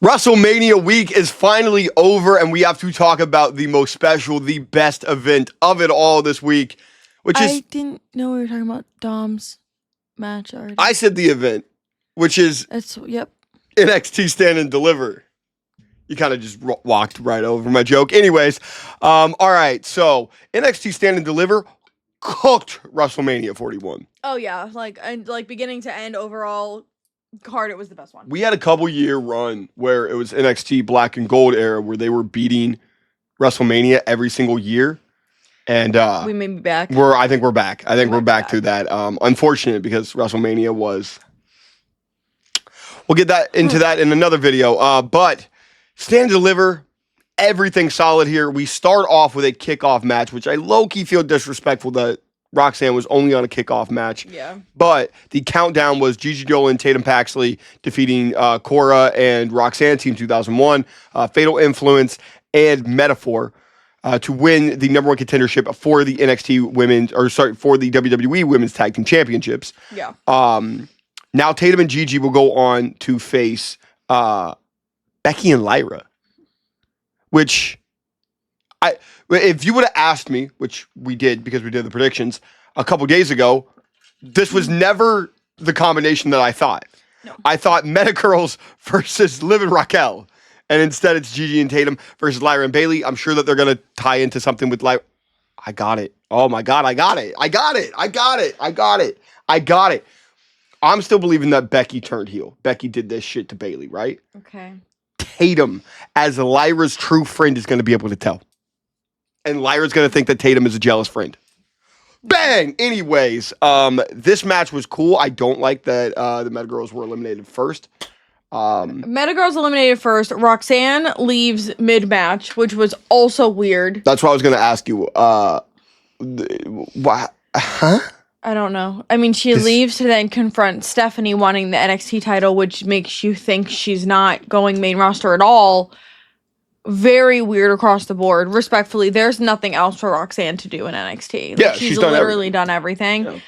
WrestleMania week is finally over, and we have to talk about the most special, the best event of it all this week, which is... I didn't know we were talking about Dom's match already. I said the event, which is Yep. NXT Stand and Deliver. You kind of just walked right over my joke. Anyways, all right, so NXT Stand and Deliver cooked WrestleMania 41. Oh, yeah. Like beginning to end overall card, it was the best one. We had a couple year run where it was NXT Black and Gold era where they were beating WrestleMania every single year. And we may be back. I think we're back. I think we're back to that. Unfortunate because WrestleMania was... We'll get that into that in another video. But Stand and Deliver, everything solid here. We start off with a kickoff match, which I low-key feel disrespectful that Roxanne was only on a kickoff match. Yeah. But the countdown was Gigi Dolan, Tatum Paxley defeating Cora and Roxanne, Team 2001, Fatal Influence, and Metaphor to win the number one contendership for the for the WWE Women's Tag Team Championships. Yeah. Now Tatum and Gigi will go on to face Becky and Lyra, which if you would have asked me, which we did because we did the predictions a couple days ago, this was never the combination that I thought. No. I thought Meta Girls versus Liv and Raquel, and instead it's Gigi and Tatum versus Lyra and Bayley. I'm sure that they're going to tie into something with Lyra. I got it. Oh my God, I got it. I'm still believing that Becky turned heel. Becky did this shit to Bayley, right? Okay. Tatum, as Lyra's true friend, is going to be able to tell. And Lyra's going to think that Tatum is a jealous friend. Bang! Anyways, this match was cool. I don't like that the Meta Girls were eliminated first. Meta Girls eliminated first. Roxanne leaves mid-match, which was also weird. That's what I was going to ask you. What? Huh? I don't know. I mean, she leaves to then confront Stephanie wanting the NXT title, which makes you think she's not going main roster at all. Very weird across the board. Respectfully, there's nothing else for Roxanne to do in NXT. Yeah, she's literally done everything. Yeah.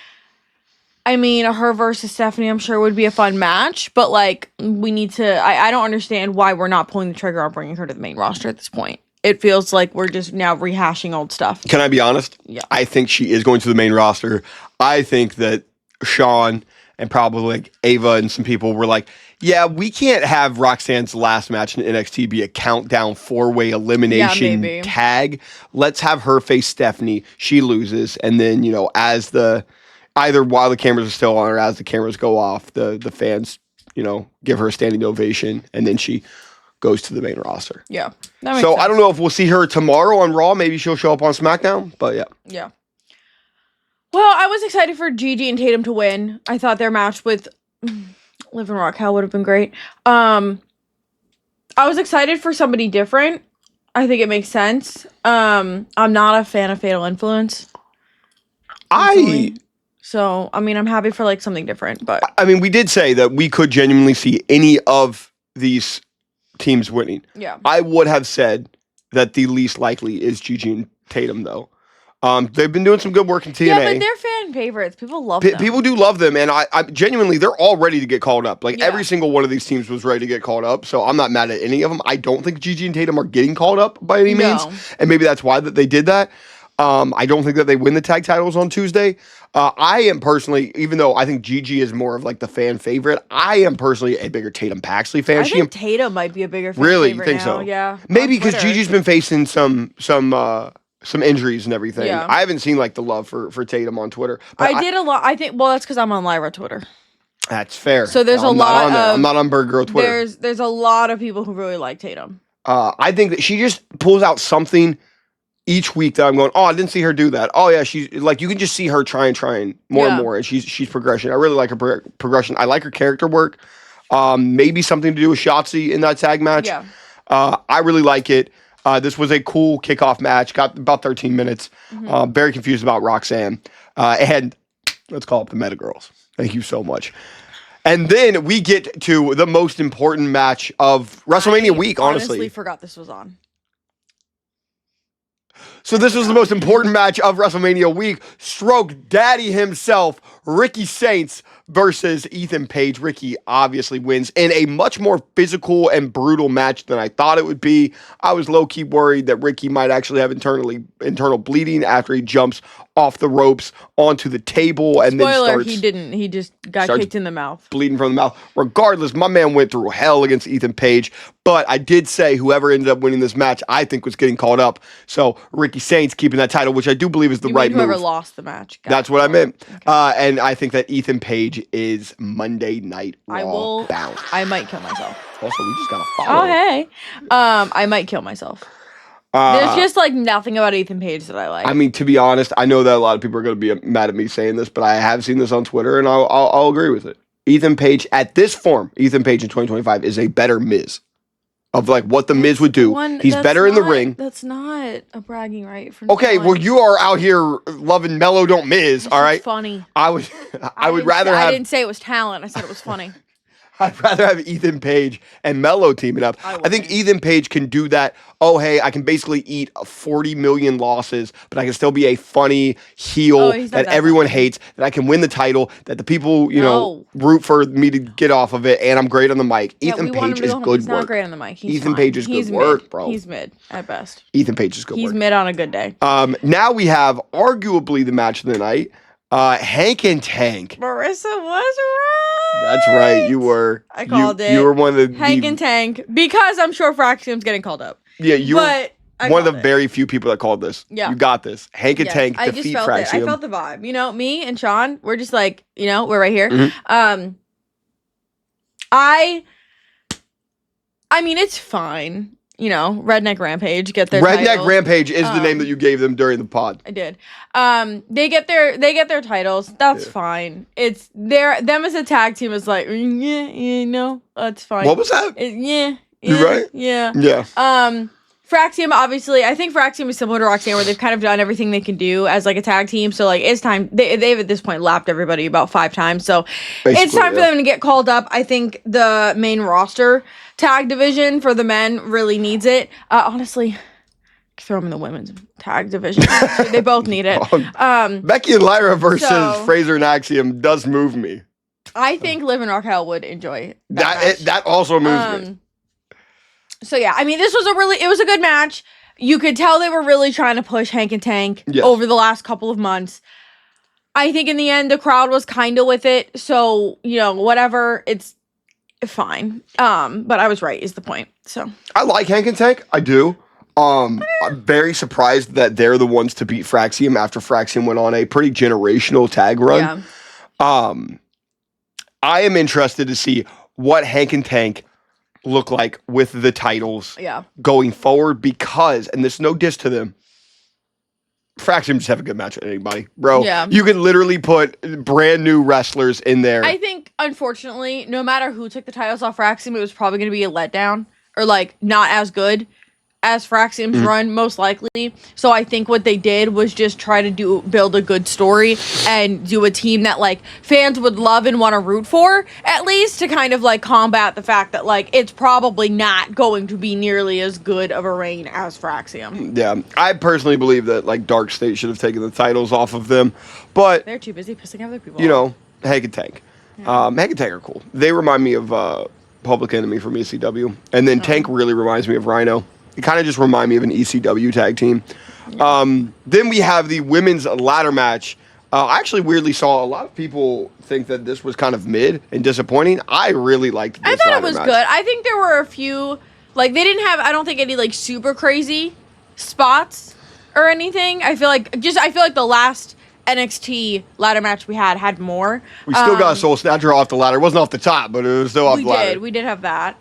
I mean, her versus Stephanie, I'm sure would be a fun match, but like, we need to. I don't understand why we're not pulling the trigger on bringing her to the main roster at this point. It feels like we're just now rehashing old stuff. Can I be honest? Yeah. I think she is going to the main roster. I think that Sean and probably like Ava and some people were like, yeah, we can't have Roxanne's last match in NXT be a countdown 4-way elimination tag. Let's have her face Stephanie. She loses. And then, as either while the cameras are still on or as the cameras go off, the fans, give her a standing ovation. And then she goes to the main roster. Yeah. So sense. I don't know if we'll see her tomorrow on Raw. Maybe she'll show up on SmackDown, but yeah. Yeah. Well, I was excited for Gigi and Tatum to win. I thought their match with Liv and Raquel would have been great. I was excited for somebody different. I think it makes sense. I'm not a fan of Fatal Influence. So, I mean, I'm happy for like something different, but I mean, we did say that we could genuinely see any of these teams winning. Yeah. I would have said that the least likely is Gigi and Tatum, though. They've been doing some good work in TNA. Yeah, but they're fan favorites. People love them. People do love them, and I genuinely, they're all ready to get called up. Like, every single one of these teams was ready to get called up, so I'm not mad at any of them. I don't think Gigi and Tatum are getting called up by any means, and maybe that's why that they did that. I don't think that they win the tag titles on Tuesday. I am personally, even though I think Gigi is more of like the fan favorite, I am personally a bigger Tatum Paxley fan. I think Tatum might be a bigger fan really? favorite You think now. so? Yeah. Maybe because Gigi's been facing some injuries and everything. Yeah. I haven't seen like the love for Tatum on Twitter. But I did a lot. I think, well, that's because I'm on Lyra Twitter. That's fair. So there's I'm not on Bird Girl Twitter. There's a lot of people who really like Tatum. I think that she just pulls out something each week that I'm going, oh, I didn't see her do that. Oh yeah, she's like, you can just see her trying more and more, and she's progression. I really like her progression. I like her character work. Maybe something to do with Shotzi in that tag match. Yeah. I really like it. This was a cool kickoff match. Got about 13 minutes. Very confused about Roxanne. And let's call up the Meta Girls. Thank you so much. And then we get to the most important match of WrestleMania week, honestly. I honestly forgot this was on. So this was the most important match of WrestleMania week. Stroke Daddy himself, Ricky Saints, versus Ethan Page. Ricky obviously wins in a much more physical and brutal match than I thought it would be. I was low-key worried that Ricky might actually have internal bleeding after he jumps off the ropes onto the table and then Spoiler, starts... he didn't. He just got kicked in the mouth. Bleeding from the mouth. Regardless, my man went through hell against Ethan Page, but I did say whoever ended up winning this match, I think was getting called up. So Ricky Saints keeping that title, which I do believe is the right move. Whoever lost the match. That's what I meant. Okay. And I think that Ethan Page is Monday Night Raw bound. I might kill myself. Also, we just got to follow. Oh, hey. I might kill myself. There's just like nothing about Ethan Page that I like. I mean, to be honest, I know that a lot of people are going to be mad at me saying this, but I have seen this on Twitter, and I'll agree with it. Ethan Page, at this form, Ethan Page in 2025 is a better Miz. Of like what the Miz would do. He's better in the ring. That's not a bragging right for okay, well, you are out here loving Mellow Don't Miz, all right? Funny. I would rather have... I didn't say it was talent. I said it was funny. I'd rather have Ethan Page and Mello teaming up. I think Ethan Page can do that. Oh, hey, I can basically eat 40 million losses, but I can still be a funny heel that everyone hates, that I can win the title, that the people, root for me to get off of it, and I'm great on the mic. Ethan Page is good work. He's not great on the mic. Ethan Page is good work, bro. He's mid at best. Ethan Page is good work. He's mid on a good day. Now we have arguably the match of the night. Hank and Tank. Marisa was right. That's right, you were. I called it. You were one of the... Hank and Tank, because I'm sure Fraxium's getting called up. Yeah, you were one of the very few people that called this. Yeah. You got this. Hank and Tank defeat Fraxium. I felt the vibe. You know, me and Sean, we're just like, we're right here. Mm-hmm. I mean, it's fine. Redneck Rampage get their Redneck Rampage is the name that you gave them during the pod. I did. They get their titles. That's fine. It's them as a tag team is like, that's fine. What was that? You right? Yeah. Yeah. Fraxium, obviously, I think Fraxium is similar to Roxanne, where they've kind of done everything they can do as like a tag team. So like it's time. They've at this point lapped everybody about 5 times. So it's time for them to get called up. I think the main roster tag division for the men really needs it. Honestly, throw them in the women's tag division. They both need it. Becky and Lyra versus Fraser and Axiom does move me. I think Liv and Raquel would enjoy that also moves me. So yeah, I mean, it was a good match. You could tell they were really trying to push Hank and Tank over the last couple of months. I think in the end, the crowd was kind of with it. So, whatever, it's fine. But I was right is the point. So I like Hank and Tank. I do. I'm very surprised that they're the ones to beat Fraxium after Fraxium went on a pretty generational tag run. Yeah. I am interested to see what Hank and Tank look like with the titles going forward because, and there's no diss to them, Fraxium just have a good match with anybody, bro. Yeah. You can literally put brand new wrestlers in there. I think, unfortunately, no matter who took the titles off Fraxium, it was probably going to be a letdown or like not as good as Fraxium's run, most likely. So I think what they did was just try to build a good story and do a team that like fans would love and want to root for, at least to kind of like combat the fact that like it's probably not going to be nearly as good of a reign as Fraxium. Yeah, I personally believe that like Dark State should have taken the titles off of them, but they're too busy pissing other people off. Hank and Tank. Hank and Tank are cool. They remind me of Public Enemy from ECW, and then Tank really reminds me of Rhino. It kind of just remind me of an ECW tag team. Then we have the women's ladder match. I actually weirdly saw a lot of people think that this was kind of mid and disappointing. I really liked this. I thought it was good. I think there were a few, like they didn't have, I don't think any like super crazy spots or anything. I feel like the last NXT ladder match we had more. We still got a Soul Snatcher off the ladder. It wasn't off the top, but it was still off the ladder. We did have that.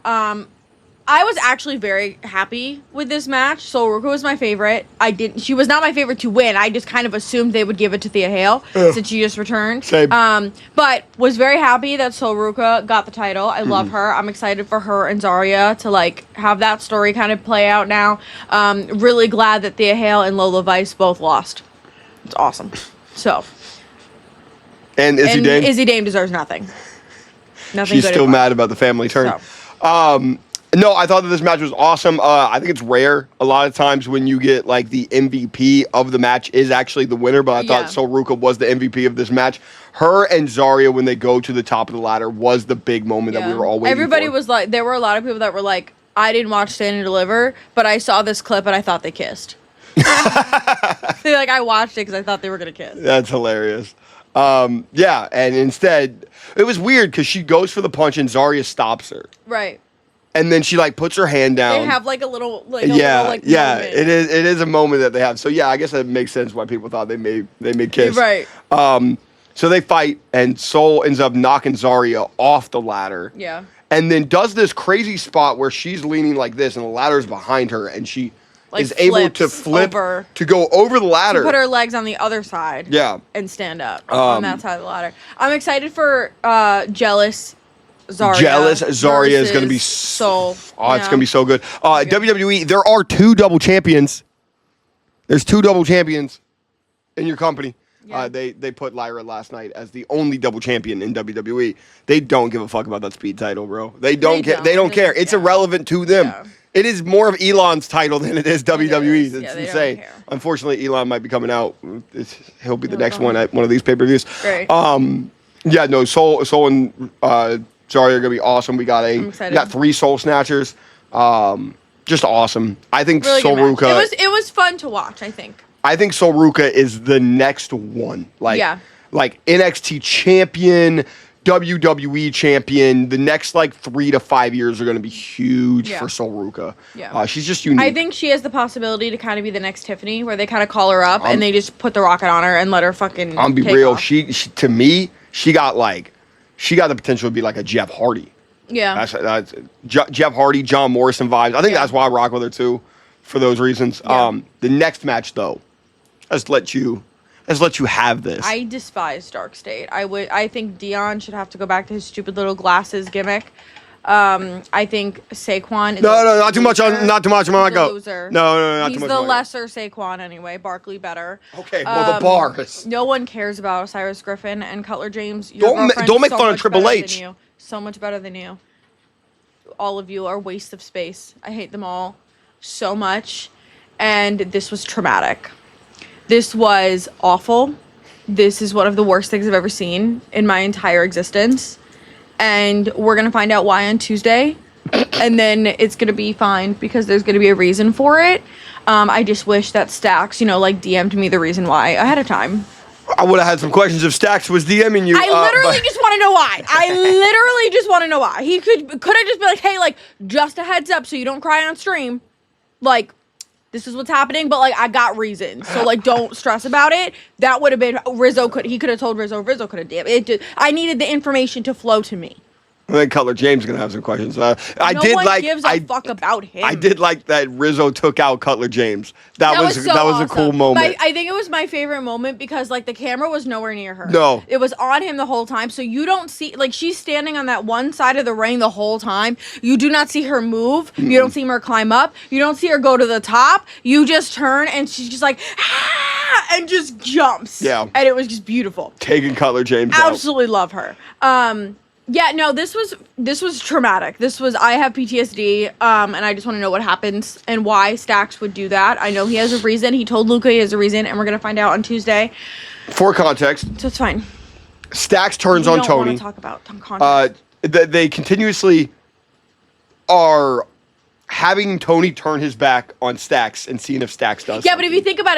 I was actually very happy with this match. Sol Ruka was my favorite. She was not my favorite to win. I just kind of assumed they would give it to Thea Hale since she just returned. Same. But was very happy that Sol Ruka got the title. I love her. I'm excited for her and Zarya to like have that story kind of play out now. Really glad that Thea Hale and Lola Vice both lost. It's awesome. So. And Izzy Dame? Izzy Dame deserves nothing. She's still mad about the family turn. So. No, I thought that this match was awesome. I think it's rare a lot of times when you get like the MVP of the match is actually the winner, but I thought Sol Ruca was the MVP of this match. Her and Zarya, when they go to the top of the ladder, was the big moment that we were all waiting Everybody for. was like, there were a lot of people that were like, I didn't watch Stand and Deliver, but I saw this clip and I thought they kissed. They're like, I watched it because I thought they were going to kiss. That's hilarious. Yeah, and instead, it was weird because she goes for the punch and Zarya stops her. Right. And then she like puts her hand down. They have like a little, yeah, moment. It is a moment that they have. So yeah, I guess that makes sense why people thought they may kiss. Right. So they fight, and Sol ends up knocking Zarya off the ladder. Yeah. And then does this crazy spot where she's leaning like this, and the ladder's behind her, and she like is able to flip over, to go over the ladder. To put her legs on the other side. Yeah. And stand up on that side of the ladder. I'm excited for Jealous Zarya. Jealous Zarya is going to be so. Oh, it's going to be so good. WWE, there are 2 double champions. There's 2 double champions in your company. Yeah. They put Lyra last night as the only double champion in WWE. They don't give a fuck about that speed title, bro. They don't care. They don't care. It's irrelevant to them. Yeah. It is more of Elon's title than it is WWE's. It's insane. Unfortunately, Elon might be coming out. He'll be the next one at one of these pay-per-views. Great. Yeah, no, Sol and Zarya are gonna be awesome. We got 3 Soul Snatchers. Just awesome. I think really Sol Ruca. It was fun to watch. I think Sol Ruca is the next one. Like NXT champion, WWE champion. The next 3 to 5 years are going to be huge for Sol Ruca. Yeah. She's just unique. I think she has the possibility to kind of be the next Tiffany, where they kind of call her up and they just put the rocket on her and let her fucking. I'll be real. She to me, she got the potential to be like a Jeff Hardy. Yeah. That's Jeff Hardy, John Morrison vibes. I think that's why I rock with her too, for those reasons. Yeah. The next match though, let's let you have this. I despise Dark State. I think Dion should have to go back to his stupid little glasses gimmick. I think Saquon is not too much on my go. Loser. No, not He's too much. He's the lesser Saquon anyway. Barkley better. Okay, well the bars. No one cares about Osiris Griffin and Cutler James. Don't make fun of Triple H. So much better than you. All of you are waste of space. I hate them all so much. And this was traumatic. This was awful. This is one of the worst things I've ever seen in my entire existence. And we're going to find out why on Tuesday. And then it's going to be fine because there's going to be a reason for it. I just wish that Stax, DM'd me the reason why ahead of time. I would have had some questions if Stax was DMing you. I literally just want to know why. I literally just want to know why. He could have just been like, hey, just a heads up so you don't cry on stream. This is what's happening, but I got reasons. So don't stress about it. That would have been he could have told Rizzo could have DM'd it. I needed the information to flow to me. I think Cutler James is going to have some questions. No one gives a fuck about him. I did like that Rizzo took out Cutler James. That was awesome. A cool moment. I think it was my favorite moment because the camera was nowhere near her. No. It was on him the whole time. So you don't see, she's standing on that one side of the ring the whole time. You do not see her move. Mm-hmm. You don't see her climb up. You don't see her go to the top. You just turn and she's just and just jumps. Yeah. And it was just beautiful. Taking Cutler James Absolutely love her. Yeah, no, this was traumatic. I have PTSD, and I just want to know what happens and why Stax would do that. I know he has a reason. He told Luca he has a reason, and we're going to find out on Tuesday. For context. So it's fine. Stax turns on Tony. I don't want to talk about context. They continuously are having Tony turn his back on Stax and seeing if Stax does Yeah, but if you think about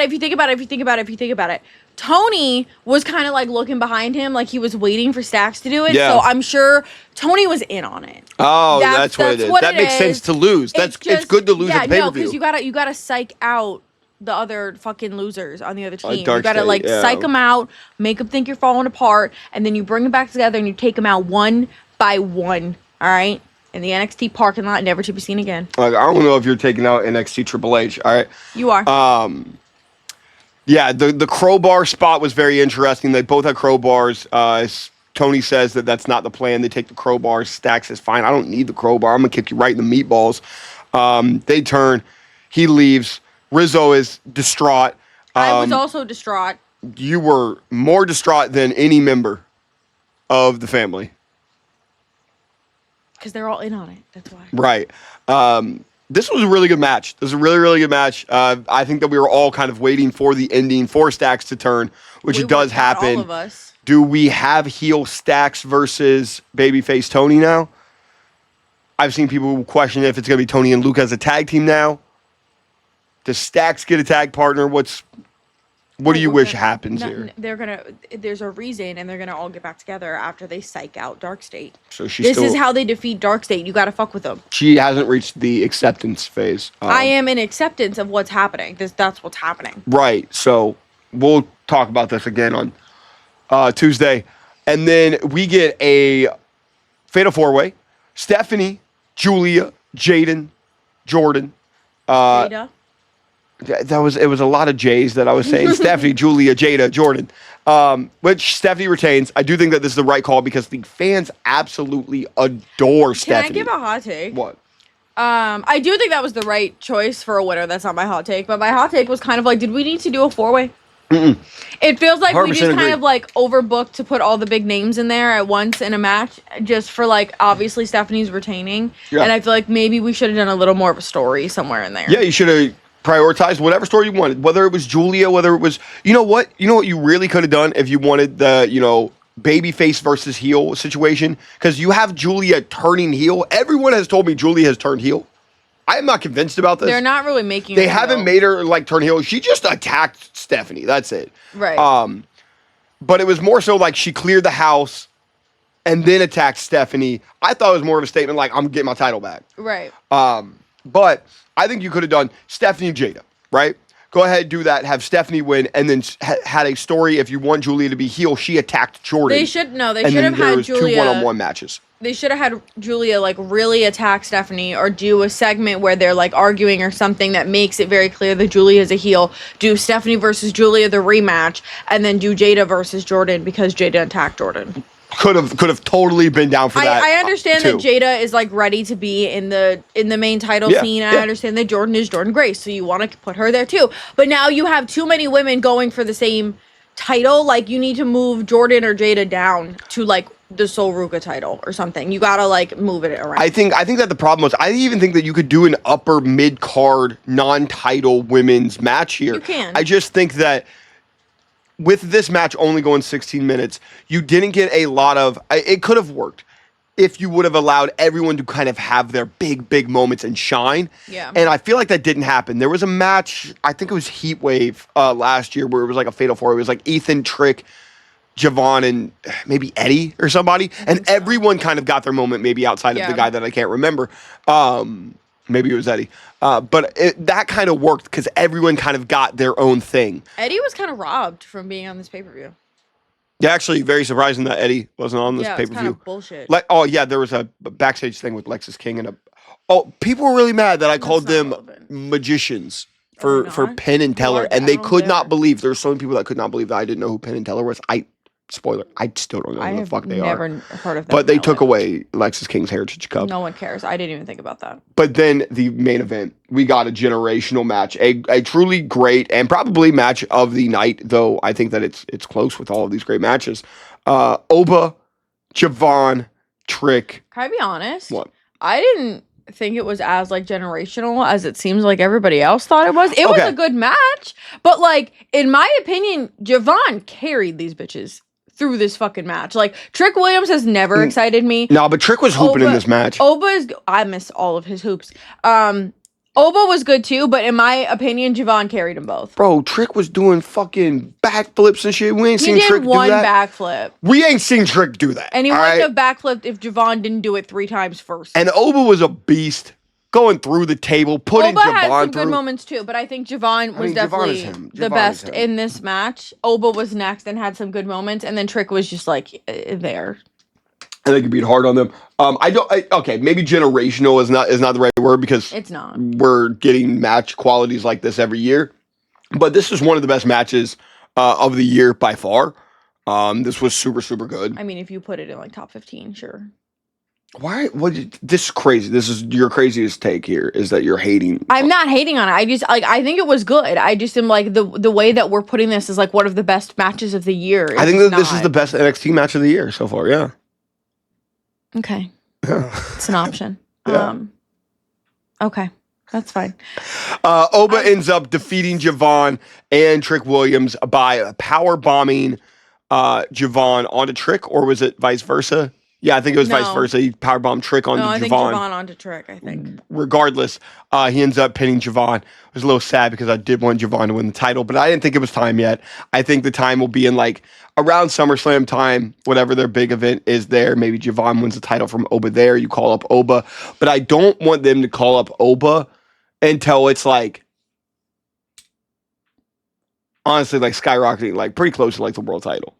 it, Tony was kind of looking behind him, he was waiting for Stax to do it. Yeah. So I'm sure Tony was in on it. Oh, that's what it is. That makes sense to lose. It's good to lose at pay-per-view. Yeah, because you gotta psych out the other fucking losers on the other team. You gotta psych them out, make them think you're falling apart, and then you bring them back together and you take them out one by one. All right. In the NXT parking lot, never to be seen again. I don't know if you're taking out NXT Triple H. All right. You are. Yeah, the crowbar spot was very interesting. They both had crowbars. Tony says that's not the plan. They take the crowbars. Stax says, fine, I don't need the crowbar. I'm going to kick you right in the meatballs. They turn. He leaves. Rizzo is distraught. I was also distraught. You were more distraught than any member of the family. Because they're all in on it. That's why. Right. This was a really good match. This was a really, really good match. I think that we were all kind of waiting for the ending for Stacks to turn, which it does happen. All of us. Do we have heel Stacks versus babyface Tony now? I've seen people question if it's going to be Tony and Luke as a tag team now. Does Stacks get a tag partner? What do you wish happens here? There's a reason, and they're gonna all get back together after they psych out Dark State. So this is how they defeat Dark State. You gotta fuck with them. She hasn't reached the acceptance phase. I am in acceptance of what's happening. That's what's happening. Right. So we'll talk about this again on Tuesday, and then we get a Fatal 4-Way: Stephanie, Julia, Jaden, Jordan. Jada. It was a lot of J's that I was saying. Stephanie, Julia, Jada, Jordan. Which Stephanie retains. I do think that this is the right call because the fans absolutely adore Stephanie. Can I give a hot take? What? I do think that was the right choice for a winner. That's not my hot take, but my hot take was kind of like, did we need to do a 4-way? It feels like we just kind of like overbooked to put all the big names in there at once in a match, just for like obviously Stephanie's retaining, and I feel like maybe we should have done a little more of a story somewhere in there. Yeah, you should have prioritized whatever story you wanted, whether it was Julia, whether it was, you know what you really could have done if you wanted the, babyface versus heel situation, because you have Julia turning heel. Everyone has told me Julia has turned heel. I am not convinced about this. They're not really making They haven't made her like turn heel. She just attacked Stephanie. That's it. Right. But it was more so like she cleared the house and then attacked Stephanie. I thought it was more of a statement like, I'm getting my title back. Right. But I think you could have done Stephanie and Jada, right? Go ahead, do that. Have Stephanie win, and then had a story. If you want Julia to be heel, she attacked Jordan. They should have had Julia. 2 one-on-one matches. They should have had Julia like really attack Stephanie, or do a segment where they're like arguing or something that makes it very clear that Julia is a heel. Do Stephanie versus Julia the rematch, and then do Jada versus Jordan because Jada attacked Jordan. Could have totally been down for that. I understand that Jada is like ready to be in the main title scene. And I understand that Jordan is Jordan Grace, so you want to put her there too. But now you have too many women going for the same title. Like, you need to move Jordan or Jada down to like the Sol Ruka title or something. You gotta like move it around. I think that the problem was, I even think that you could do an upper mid card non-title women's match here. You can. I just think that with this match only going 16 minutes, you didn't get a lot of... It could have worked if you would have allowed everyone to kind of have their big moments and shine. Yeah. And I feel like that didn't happen. There was a match, I think it was Heat Wave last year, where it was like a Fatal 4. It was like Ethan, Trick, Javon, and maybe Eddie or somebody. And everyone kind of got their moment, maybe outside of the guy that I can't remember. Maybe it was Eddie. But that kind of worked because everyone kind of got their own thing. Eddie was kind of robbed from being on this pay-per-view. Yeah, actually, very surprising that Eddie wasn't on this pay-per-view. Kind of bullshit. There was a backstage thing with Lexus King and people were really mad that I called them magicians for Penn and Teller, and they could not believe. There were so many people that could not believe that I didn't know who Penn and Teller was. Spoiler, I still don't know who the fuck they are. I have never heard of them. But they took away Lexus King's Heritage Cup. No one cares. I didn't even think about that. But then the main event, we got a generational match, a truly great and probably match of the night, though I think that it's close with all of these great matches. Oba, Javon, Trick. Can I be honest? What? I didn't think it was as like generational as it seems like everybody else thought it was. It was a good match, but like in my opinion, Javon carried these bitches through this fucking match. Like, Trick Williams has never excited me. No, but Trick was hooping in this match. I miss all of his hoops. Oba was good too, but in my opinion, Javon carried them both. Bro, Trick was doing fucking backflips and shit. We ain't seen Trick do that. He did one backflip. We ain't seen Trick do that. And he wouldn't have backflipped if Javon didn't do it 3 times first. And Oba was a beast. Going through the table, putting Javon through. Oba had some good moments too, but I think Javon was definitely the best in this match. Oba was next and had some good moments, and then Trick was just like there. And they could beat hard on them. Maybe generational is not the right word, because it's not. We're getting match qualities like this every year. But this is one of the best matches of the year by far. This was super, super good. I mean, if you put it in like top 15, sure. Why? This is crazy. This is your craziest take here, is that you're hating. I'm not hating on it. I just I think it was good. I just am like the way that we're putting this is like one of the best matches of the year. I think that this is the best NXT match of the year so far. Yeah. Okay. It's an option. Yeah. Okay. That's fine. Oba ends up defeating Javon and Trick Williams by power bombing Javon onto Trick, or was it vice versa? Yeah, I think it was vice versa. He powerbombed Trick onto Javon. I think Javon onto Trick, I think. Regardless, he ends up pinning Javon. I was a little sad because I did want Javon to win the title, but I didn't think it was time yet. I think the time will be in like around SummerSlam time, whatever their big event is there. Maybe Javon wins the title from Oba there. You call up Oba. But I don't want them to call up Oba until it's like, honestly, like skyrocketing, like pretty close to like the world title.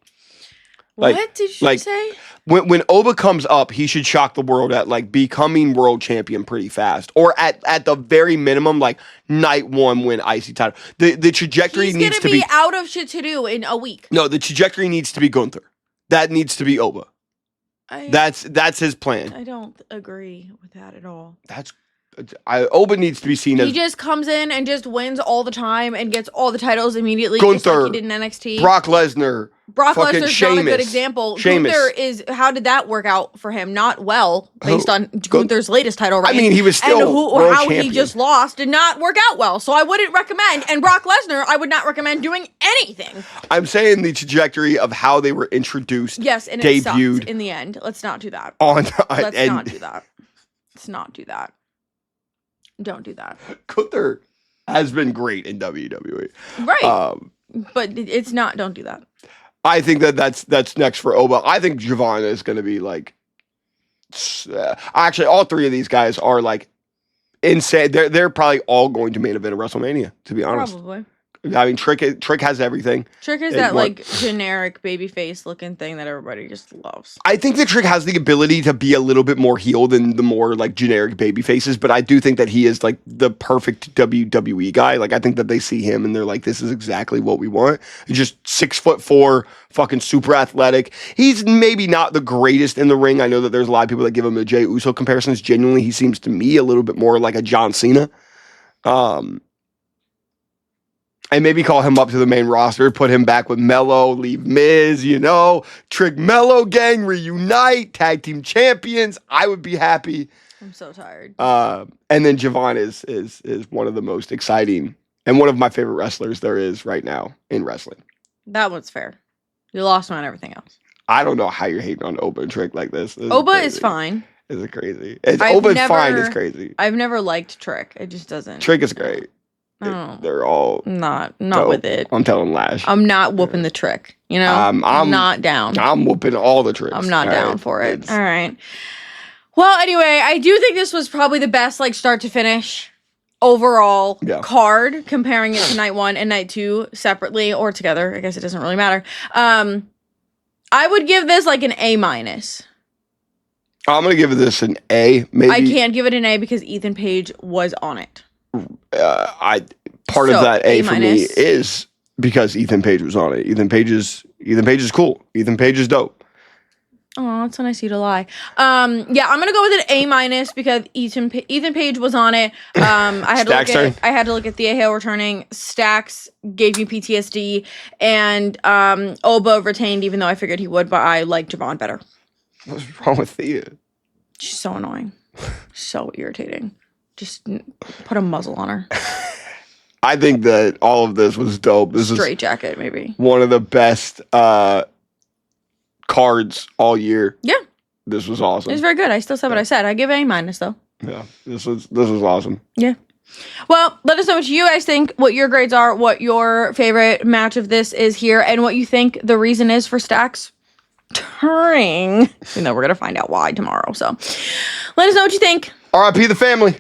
What did you say? When Oba comes up, he should shock the world at like becoming world champion pretty fast, or at the very minimum, like night one win IC title. The trajectory needs to be out of shit to do in a week. No, the trajectory needs to be Gunther. That needs to be Oba. That's his plan. I don't agree with that at all. Oba needs to be seen as... He just comes in and just wins all the time and gets all the titles immediately. Gunther, like he did in NXT. Brock Lesnar. Brock Lesnar's not a good example. Gunther is... How did that work out for him? Not well, based on Gunther's latest title reign. I mean, he was still world champion. He just lost did not work out well. So I wouldn't recommend. And Brock Lesnar, I would not recommend doing anything. I'm saying the trajectory of how they were introduced. Yes, and it sucked in the end. Let's not do that. Let's not do that. Let's not do that. Don't do that. Gunther has been great in WWE. Right. But it's not, don't do that. I think that's next for Oba. I think Javon is going to be like, actually, all three of these guys are like insane. They're probably all going to main event at WrestleMania, to be honest. Probably. I mean, Trick has everything. Trick is that like generic baby face looking thing that everybody just loves. I think that Trick has the ability to be a little bit more heel than the more like generic baby faces, but I do think that he is like the perfect WWE guy. Like I think that they see him and they're like, this is exactly what we want. He's just 6'4", fucking super athletic. He's maybe not the greatest in the ring. I know that there's a lot of people that give him the Jey Uso comparisons. Genuinely, he seems to me a little bit more like a John Cena. And maybe call him up to the main roster, put him back with Mello, leave Miz, Trick Mello gang, reunite, tag team champions. I would be happy. I'm so tired. And then Javon is one of the most exciting and one of my favorite wrestlers there is right now in wrestling. That one's fair. You lost him on everything else. I don't know how you're hating on Oba and Trick like this. Oba is fine. Is it crazy? Oba is fine. It's crazy. I've never liked Trick. It just doesn't. Trick is great. They're all not dope. With it. I'm telling Lash. I'm not whooping the Trick. I'm not down. I'm whooping all the tricks. I'm not down for it. All right. Well, anyway, I do think this was probably the best like start to finish overall card, comparing it to night 1 and night 2 separately or together. I guess it doesn't really matter. I would give this like an A-. I'm gonna give this an A. Maybe I can't give it an A because Ethan Page was on it. Part of that A for me is because Ethan Page was on it. Ethan Page is cool. Ethan Page is dope. Oh, that's so nice of you to lie. I'm gonna go with an A- because Ethan Page was on it. I had to look at Thea Hale returning. Stacks gave me PTSD, and Oba retained, even though I figured he would. But I like Javon better. What's wrong with Thea? She's so annoying, so irritating. Just put a muzzle on her. I think that all of this was dope. This is straight jacket, maybe one of the best cards all year. Yeah, this was awesome. It was very good. I still said what I said. I give A- though. Yeah, this was awesome. Yeah. Well, let us know what you guys think, what your grades are, what your favorite match of this is here, and what you think the reason is for Stacks turning. We're gonna find out why tomorrow. So, let us know what you think. R.I.P. the family.